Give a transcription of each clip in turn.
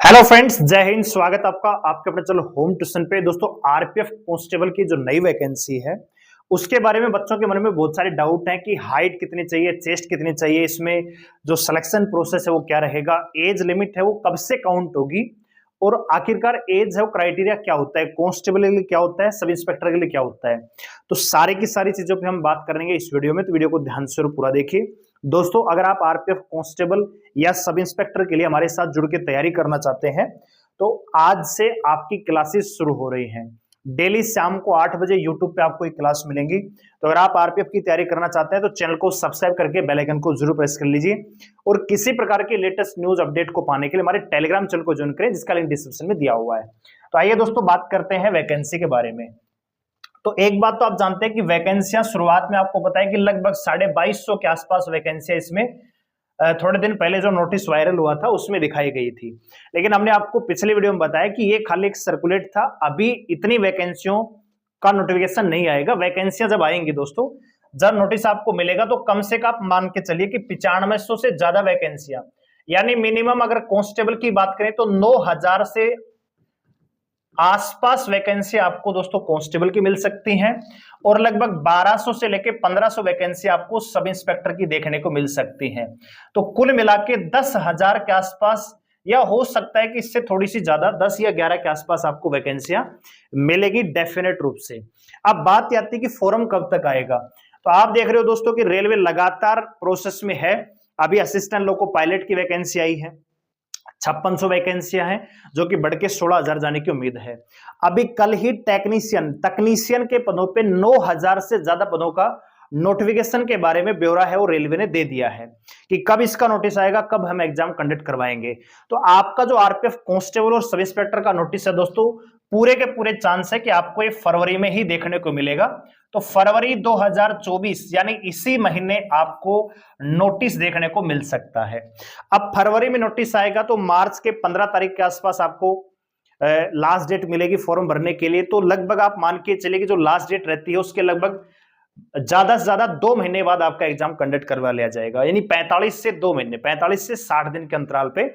Hello friends, जय हिंद। स्वागत आपका आपके अपने चलो होम ट्यूशन पे। दोस्तों, आरपीएफ कांस्टेबल की जो नई वैकेंसी है उसके बारे में बच्चों के मन में बहुत सारे डाउट हैं कि हाइट कितनी चाहिए, चेस्ट कितनी चाहिए, इसमें जो सिलेक्शन प्रोसेस है वो क्या रहेगा, एज लिमिट है वो कब से काउंट होगी, और आखिरकार एज है वो क्राइटेरिया क्या होता है, कांस्टेबल के लिए क्या होता है, सब इंस्पेक्टर के लिए क्या होता है। तो सारी की सारी चीजों पे हम बात करेंगे इस वीडियो में, तो वीडियो को ध्यान से पूरा देखिए। दोस्तों, अगर आप आरपीएफ कांस्टेबल या सब इंस्पेक्टर के लिए हमारे साथ जुड़ के तैयारी करना चाहते हैं तो आज से आपकी क्लासेस शुरू हो रही हैं। डेली शाम को 8 बजे यूट्यूब पे आपको एक क्लास मिलेंगी। तो अगर आप आरपीएफ की तैयारी करना चाहते हैं तो चैनल को सब्सक्राइब करके बेल आइकन को जरूर प्रेस कर लीजिए, और किसी प्रकार के लेटेस्ट न्यूज अपडेट को पाने के लिए हमारे टेलीग्राम चैनल को ज्वाइन करें, जिसका लिंक डिस्क्रिप्शन में दिया हुआ है। तो आइए दोस्तों, बात करते हैं वैकेंसी के बारे में। तो एक बात तो आप जानते हैं कि वैकेंसियां शुरुआत में आपको पता है कि लगभग 2250 के आसपास वैकेंसियां इसमें थोड़े दिन पहले जो नोटिस वायरल हुआ था उसमें दिखाई गई थी। लेकिन हमने आपको पिछले वीडियो में बताया कि ये खाली एक सर्कुलेट था, अभी इतनी वैकेंसियों का नोटिफिकेशन नहीं आएगा। वैकेंसियां जब आएंगी दोस्तों, जब नोटिस आपको मिलेगा तो कम से कम आप मान के चलिए कि 9500 से ज्यादा वैकेंसियां, यानी मिनिमम अगर कांस्टेबल की बात करें तो 9000 से आसपास वैकेंसी आपको दोस्तों कांस्टेबल की मिल सकती हैं, और लगभग 1200 से लेकर 1500 वैकेंसी आपको सब इंस्पेक्टर की देखने को मिल सकती हैं। तो कुल मिला के 10,000 के आसपास, या हो सकता है कि इससे थोड़ी सी ज्यादा 10 या 11 के आसपास आपको वैकेंसियां मिलेगी डेफिनेट रूप से। अब बात आती है कि फॉर्म कब तक आएगा। तो आप देख रहे हो दोस्तों कि रेलवे लगातार प्रोसेस में है। अभी असिस्टेंट लोको पायलट की वैकेंसी आई है, 5600 वैकेंसियां हैं, जो कि बढ़ के 16,000 जाने की उम्मीद है। अभी कल ही तकनीशियन के पदों पे 9000 से ज्यादा पदों का नोटिफिकेशन के बारे में ब्यौरा है वो रेलवे ने दे दिया है कि कब इसका नोटिस आएगा, कब हम एग्जाम कंडक्ट करवाएंगे। तो आपका जो आरपीएफ कांस्टेबल और सब इंस्पेक्टर का नोटिस है दोस्तों, पूरे के पूरे चांस है कि आपको ये फरवरी में ही देखने को मिलेगा। तो फरवरी 2024 यानी इसी महीने आपको नोटिस देखने को मिल सकता है। अब फरवरी में नोटिस आएगा तो मार्च के 15 तारीख के आसपास आपको लास्ट डेट मिलेगी फॉर्म भरने के लिए। तो लगभग आप मान के चलिए कि जो लास्ट डेट रहती है उसके लगभग ज्यादा से ज्यादा 2 महीने बाद आपका एग्जाम कंडक्ट करवा लिया जाएगा, यानी 45 से 2 महीने, 45 से 60 दिन के अंतराल पे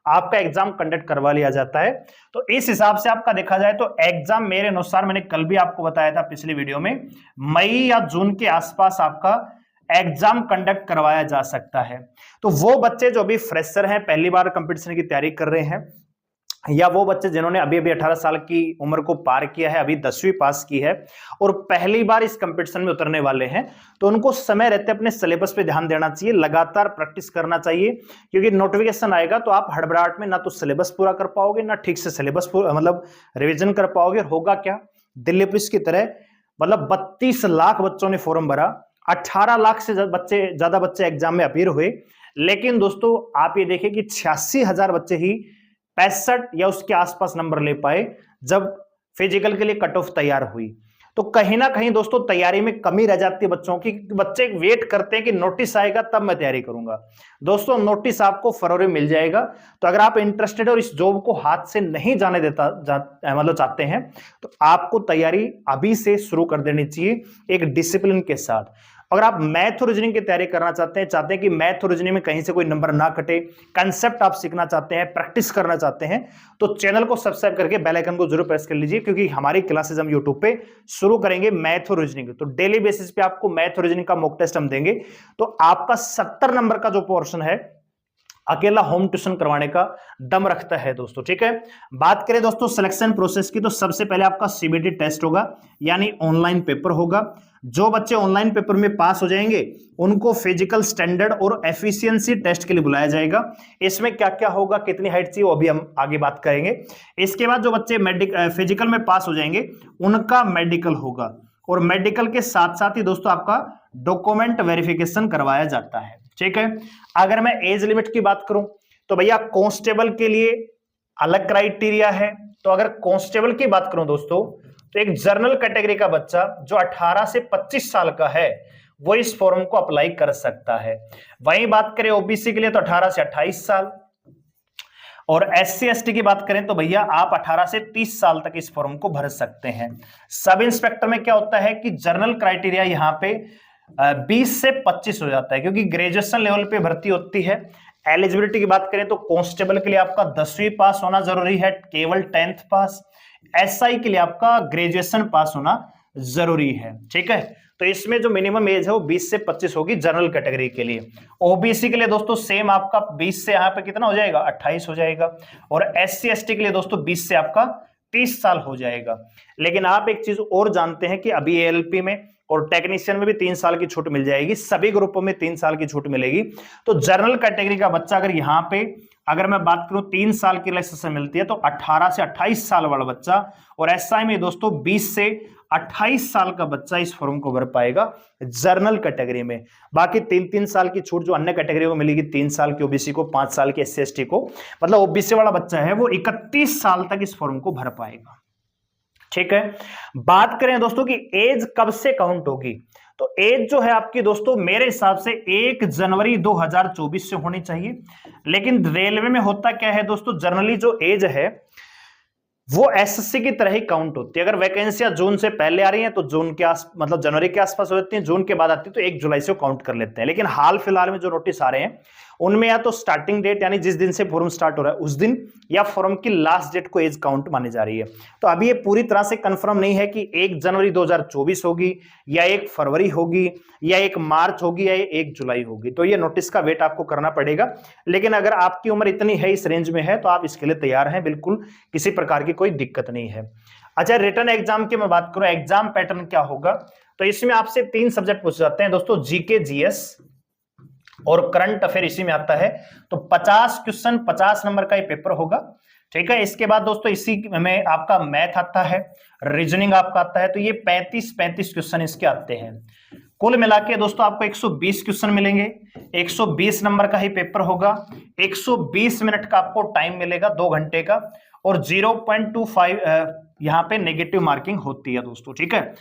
आपका एग्जाम कंडक्ट करवा लिया जाता है। तो इस हिसाब से आपका देखा जाए तो एग्जाम मेरे अनुसार, मैंने कल भी आपको बताया था पिछली वीडियो में, मई या जून के आसपास आपका एग्जाम कंडक्ट करवाया जा सकता है। तो वो बच्चे जो अभी फ्रेशर हैं, पहली बार कंपटीशन की तैयारी कर रहे हैं, या वो बच्चे जिन्होंने अभी 18 साल की उम्र को पार किया है, अभी 10वीं पास की है और पहली बार इस कंपटीशन में उतरने वाले हैं, तो उनको समय रहते अपने सिलेबस पे ध्यान देना चाहिए, लगातार प्रैक्टिस करना चाहिए। क्योंकि नोटिफिकेशन आएगा तो आप हड़बड़ाहट में ना तो सिलेबस पूरा कर पाओगे, ना ठीक से सिलेबस मतलब रिविजन कर पाओगे। होगा क्या, दिल्ली पुलिस की तरह मतलब 32 लाख बच्चों ने फॉर्म भरा, 18 लाख से ज्यादा बच्चे एग्जाम में अपीयर हुए, लेकिन दोस्तों आप ये देखिए कि 86,000 बच्चे ही 65 या उसके आसपास नंबर ले पाए जब फिजिकल के लिए कट ऑफ तैयार हुई। तो कहीं ना कहीं दोस्तों तैयारी में कमी रह जाती है बच्चों की। बच्चे वेट करते हैं कि नोटिस आएगा तब मैं तैयारी करूंगा। दोस्तों, नोटिस आपको फरवरी में मिल जाएगा। तो अगर आप इंटरेस्टेड और इस जॉब को हाथ से नहीं जाने देता मतलब चाहते हैं तो आपको तैयारी अभी से शुरू कर देनी चाहिए एक डिसिप्लिन के साथ। अगर आप मैथ और रीजनिंग की तैयारी करना चाहते हैं कि मैथ और रीजनिंग में कहीं से कोई नंबर ना कटे, कंसेप्ट आप सीखना चाहते हैं, प्रैक्टिस करना चाहते हैं, तो चैनल को सब्सक्राइब करके बेल आइकन को जरूर प्रेस कर लीजिए, क्योंकि हमारी क्लासेस हम यूट्यूब पे शुरू करेंगे मैथ और रीजनिंग। तो डेली बेसिस पे आपको मैथ और रीजनिंग का मॉक टेस्ट हम देंगे। तो आपका 70 नंबर का जो पोर्शन है अकेला होम ट्यूशन करवाने का दम रखता है दोस्तों, ठीक है। बात करें दोस्तों सिलेक्शन प्रोसेस की, तो सबसे पहले आपका सीबीटी टेस्ट होगा, यानी ऑनलाइन पेपर होगा। जो बच्चे ऑनलाइन पेपर में पास हो जाएंगे उनको फिजिकल स्टैंडर्ड और एफिशिएंसी टेस्ट के लिए बुलाया जाएगा। इसमें क्या क्या होगा, कितनी हाइट चाहिए, वो भी हम आगे बात करेंगे। इसके बाद जो बच्चे फिजिकल में पास हो जाएंगे उनका मेडिकल होगा, और मेडिकल के साथ साथ ही दोस्तों आपका डॉक्यूमेंट वेरिफिकेशन करवाया जाता है, ठीक है। अगर मैं एज लिमिट की बात करूं तो भैया कांस्टेबल के लिए अलग क्राइटेरिया है। तो अगर कांस्टेबल की बात करूं दोस्तों, तो एक जनरल कैटेगरी का बच्चा जो 18 से 25 साल का है वो इस फॉर्म को अप्लाई कर सकता है। वहीं बात करें ओबीसी के लिए तो 18 से 28 साल, और एससी एसटी की बात करें तो भैया आप 18 से 30 साल तक इस फॉर्म को भर सकते हैं। सब इंस्पेक्टर में क्या होता है कि जनरल क्राइटेरिया यहां पे 20 से 25 हो जाता है, क्योंकि ग्रेजुएशन लेवल पे भर्ती होती है। एलिजिबिलिटी की बात करें तो कांस्टेबल के लिए आपका 10वीं पास होना जरूरी है, केवल 10th पास। एसआई के लिए आपका ग्रेजुएशन पास होना जरूरी है, ठीक है। तो इसमें जो मिनिमम एज है वो 20 से 25 होगी जनरल कैटेगरी के लिए। ओबीसी के लिए दोस्तों सेम आपका 20 से यहाँ पे कितना हो जाएगा, 28 हो जाएगा। और एससी एसटी के लिए दोस्तों 20 से आपका 30 साल हो जाएगा। लेकिन आप एक चीज और जानते हैं कि अभी एएलपी में और टेक्नीशियन में भी 3 साल की छूट मिल जाएगी, सभी ग्रुपों में 3 साल की छूट मिलेगी। तो जनरल कैटेगरी का बच्चा अगर यहाँ पे अगर मैं बात करूं 3 साल की रिलैक्सेशन मिलती है तो 18 से 28 साल वाला बच्चा, और एसआई में दोस्तों 20 से 28 साल का बच्चा इस फॉर्म को भर पाएगा जनरल कैटेगरी में। बाकी 3-3 साल की छूट जो अन्य कैटेगरी को मिलेगी, 3 साल की ओबीसी को, 5 साल की एससी एसटी को, मतलब ओबीसी वाला बच्चा है वो 31 साल तक इस फॉर्म को भर पाएगा, ठीक है। बात करें दोस्तों कि एज कब से काउंट होगी, तो एज जो है आपकी दोस्तों मेरे हिसाब से 1 जनवरी 2024 से होनी चाहिए। लेकिन रेलवे में होता क्या है दोस्तों, जनरली जो एज है वो एसएससी की तरह ही काउंट होती है। अगर वैकेंसियां जून से पहले आ रही हैं तो जून के मतलब जनवरी के आसपास हो जाती हैं, जून के बाद आती है तो 1 जुलाई से काउंट कर लेते हैं। लेकिन हाल फिलहाल में जो नोटिस आ रहे हैं उनमें या तो स्टार्टिंग डेट यानी जिस दिन से फॉर्म स्टार्ट हो रहा है उस दिन, या फॉर्म की लास्ट डेट को एज काउंट मानी जा रही है। तो अभी ये पूरी तरह से कंफर्म नहीं है कि 1 जनवरी 2024 होगी या 1 फरवरी होगी या 1 मार्च होगी या 1 जुलाई होगी। तो ये नोटिस का वेट आपको करना पड़ेगा। लेकिन अगर आपकी उम्र इतनी है, इस रेंज में है, तो आप इसके लिए तैयार हैं, बिल्कुल किसी प्रकार की कोई दिक्कत नहीं है। अच्छा, रिटन एग्जाम की मैं बात करूं, एग्जाम पैटर्न क्या होगा, तो इसमें आपसे 3 सब्जेक्ट पूछे जाते हैं दोस्तों, जीके, जीएस और करंट अफेयर इसी में आता है। तो 50 क्वेश्चन 50 नंबर का ये पेपर होगा, ठीक है। इसके बाद दोस्तों इसी में आपका मैथ आता है, रीजनिंग आपका आता है, तो ये 35 क्वेश्चन इसके आते हैं। कुल मिला के दोस्तों आपको 120 क्वेश्चन मिलेंगे, 120 नंबर का ही पेपर होगा, 120 मिनट का आपको टाइम मिलेगा, 2 घंटे का, और 0.25 यहाँ पे नेगेटिव मार्किंग होती है दोस्तों, ठीक है।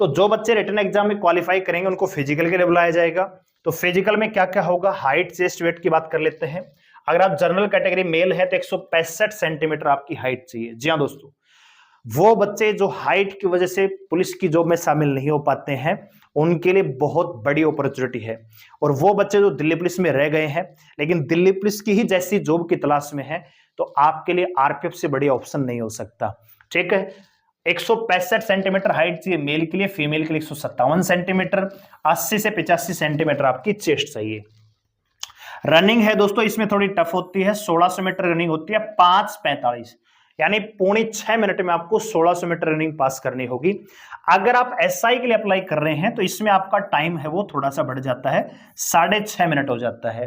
तो जो बच्चे रिटन एग्जाम में क्वालिफाई करेंगे उनको फिजिकल के लिए बुलाया जाएगा। तो फिजिकल में क्या क्या होगा, हाइट, चेस्ट, वेट की बात कर लेते हैं। अगर आप जनरल कैटेगरी मेल है तो 165 सेंटीमीटर आपकी हाइट चाहिए। जी हाँ दोस्तों, वो बच्चे जो हाइट की वजह से पुलिस की जॉब में शामिल नहीं हो पाते हैं उनके लिए बहुत बड़ी अपॉर्चुनिटी है। और वो बच्चे जो दिल्ली पुलिस में रह गए हैं लेकिन दिल्ली पुलिस की ही जैसी जॉब की तलाश में है, तो आपके लिए आरपीएफ से बड़ी ऑप्शन नहीं हो सकता, ठीक है। 165 सेंटीमीटर हाइट चाहिए मेल के लिए, फीमेल के लिए 157 सेंटीमीटर, 80 से 85 सेंटीमीटर आपकी चेस्ट चाहिए। रनिंग है दोस्तों इसमें थोड़ी टफ होती है, 1600 मीटर रनिंग होती है, 5:45 यानी 5.25 मिनट में आपको 1600 मीटर रनिंग पास करनी होगी। अगर आप एसआई के लिए अप्लाई कर रहे हैं तो इसमें आपका टाइम है वो थोड़ा सा बढ़ जाता है, 6.5 मिनट हो जाता है।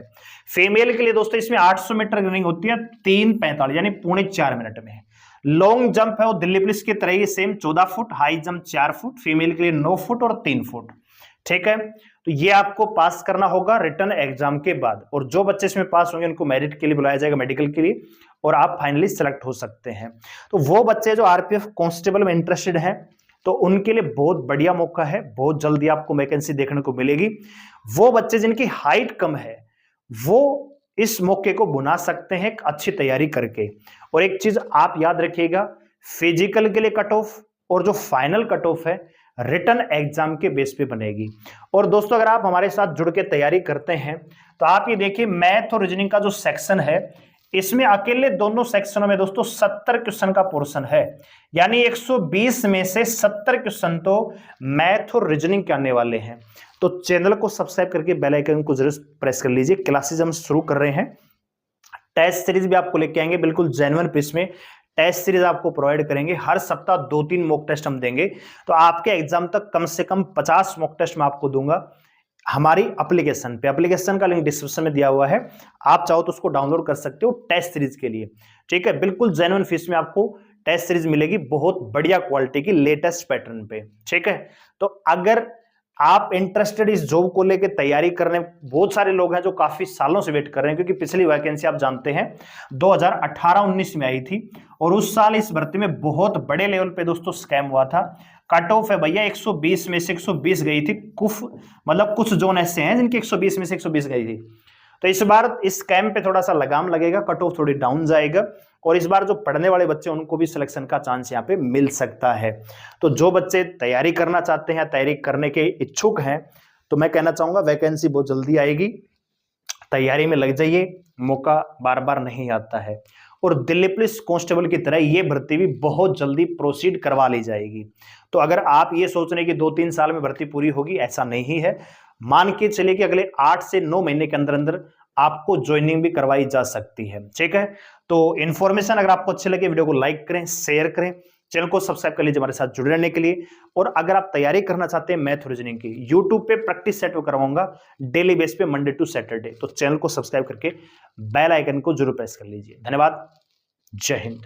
फीमेल के लिए दोस्तों इसमें 800 मीटर रनिंग होती है, 3:45 यानी 4.25 मिनट में। लॉन्ग जंप है वो दिल्ली पुलिस की तरह ही same 14 foot, high jump 4 foot, female के लिए 9 फुट और 3 फुट, ठीक है। तो ये आपको पास करना होगा रिटन एग्जाम के बाद, और जो बच्चे इसमें पास होंगे उनको मेरिट के लिए बुलाया जाएगा, मेडिकल के लिए, और आप फाइनली सेलेक्ट हो सकते हैं। तो वो बच्चे जो आरपीएफ कांस्टेबल में इंटरेस्टेड हैं तो उनके लिए बहुत बढ़िया मौका है, बहुत जल्दी आपको वैकेंसी देखने को मिलेगी। वो बच्चे जिनकी हाइट कम है वो इस मौके को बुना सकते हैं अच्छी तैयारी करके। और एक चीज आप याद रखिएगा, फिजिकल के लिए कट ऑफ और जो फाइनल कट ऑफ है रिटन एग्जाम के बेस पे बनेगी। और दोस्तों अगर आप हमारे साथ जुड़ के तैयारी करते हैं तो आप ये देखिए, मैथ और रीजनिंग का जो सेक्शन है इसमें अकेले दोनों सेक्शनों में दोस्तों 70 क्वेश्चन का पोर्शन है, यानी 120 में से 70 क्वेश्चन तो मैथ और रीजनिंग के आने वाले हैं। तो चैनल को सब्सक्राइब करके बेल आइकन को जरूर प्रेस कर लीजिए। क्लासेज हम शुरू कर रहे हैं, टेस्ट सीरीज भी आपको लेके आएंगे, बिल्कुल जेन्युइन पीस में टेस्ट सीरीज आपको प्रोवाइड करेंगे। हर सप्ताह 2-3 मॉक टेस्ट हम देंगे, तो आपके एग्जाम तक कम से कम 50 मॉक टेस्ट मैं आपको दूंगा हमारी एप्लीकेशन पे। एप्लीकेशन का लिंक डिस्क्रिप्शन में दिया हुआ है, आप चाहो तो उसको डाउनलोड कर सकते हो टेस्ट सीरीज के लिए, ठीक है। बिल्कुल जेन्युइन फीस में आपको टेस्ट सीरीज मिलेगी, बहुत बढ़िया क्वालिटी की, लेटेस्ट पैटर्न पे, ठीक है। तो अगर आप इंटरेस्टेड इस जॉब को लेकर तैयारी करने, बहुत सारे लोग हैं जो काफी सालों से वेट कर रहे हैं, क्योंकि पिछली वैकेंसी आप जानते हैं 2018-19 में आई थी, और उस साल इस भर्ती में बहुत बड़े लेवल पे दोस्तों स्कैम हुआ था। कट ऑफ है भैया 120 में से 120 गई थी, कुछ जोन ऐसे हैं जिनकी 120 में से 120 गई थी। तो इस बार इस स्कैम पे थोड़ा सा लगाम लगेगा, कट ऑफ थोड़ी डाउन जाएगा, और इस बार जो पढ़ने वाले बच्चे उनको भी सिलेक्शन का चांस यहाँ पे मिल सकता है। तो जो बच्चे तैयारी करना चाहते हैं, तैयारी करने के इच्छुक हैं, तो मैं कहना चाहूंगा वैकेंसी बहुत जल्दी आएगी, तैयारी में लग जाइए, मौका बार बार नहीं आता है। और दिल्ली पुलिस कांस्टेबल की तरह ये भर्ती भी बहुत जल्दी प्रोसीड करवा ली जाएगी। तो अगर आप ये सोच रहे हैं कि 2-3 साल में भर्ती पूरी होगी, ऐसा नहीं है। मान के चलिए कि अगले 8 से 9 महीने के अंदर अंदर आपको ज्वाइनिंग भी करवाई जा सकती है। ठीक है, तो इन्फॉर्मेशन अगर आपको अच्छी लगे, वीडियो को लाइक करें, शेयर करें, चैनल को सब्सक्राइब कर लीजिए हमारे साथ जुड़े रहने के लिए। और अगर आप तैयारी करना चाहते हैं मैथ रीजनिंग की, यूट्यूब पे प्रैक्टिस सेट करवाऊंगा डेली बेस पे, मंडे टू सैटरडे। तो चैनल को सब्सक्राइब करके बेल आइकन को जरूर प्रेस कर लीजिए। धन्यवाद, जय हिंद।